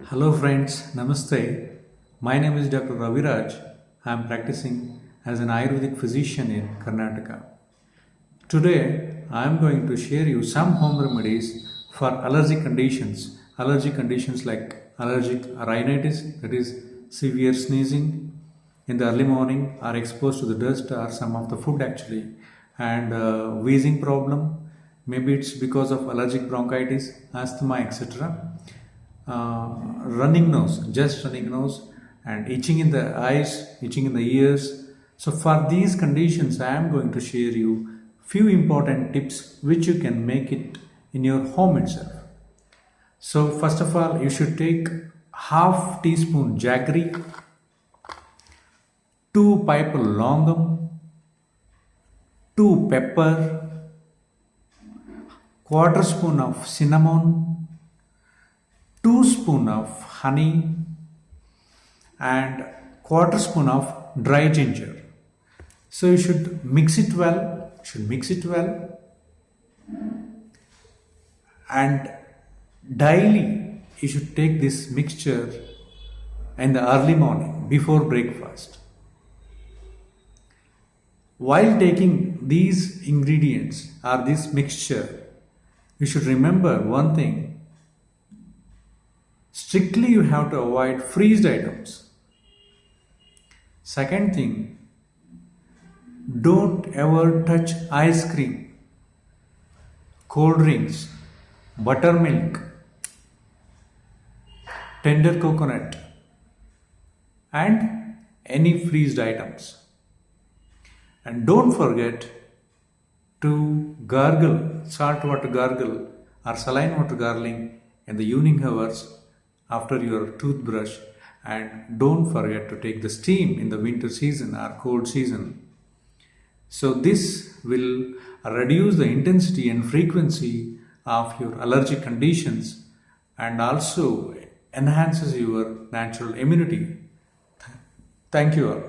Hello friends, Namaste. My name is Dr. Raviraj. I am practicing as an Ayurvedic physician in Karnataka. Today I am going to share you some home remedies for allergic conditions like allergic rhinitis, that is severe sneezing in the early morning or exposed to the dust or some of the food actually, and wheezing problem. Maybe it's because of allergic bronchitis, asthma, etc. Just running nose, and itching in the eyes, itching in the ears. So for these conditions, I am going to share you few important tips which you can make it in your home itself. So first of all, you should take half teaspoon jaggery, 2 pipe longum, 2 pepper, quarter spoon of cinnamon, 2 spoon of honey, and quarter spoon of dry ginger. So you should mix it well. And daily you should take this mixture in the early morning before breakfast. While taking these ingredients or this mixture, you should remember one thing. Strictly you have to avoid freezed items. Second thing, don't ever touch ice cream, cold drinks, buttermilk, tender coconut, and any freezed items. And don't forget to gargle, salt water gargle or saline water gargling in the evening hours after your toothbrush, and don't forget to take the steam in the winter season or cold season. So this will reduce the intensity and frequency of your allergic conditions and also enhances your natural immunity. Thank you all.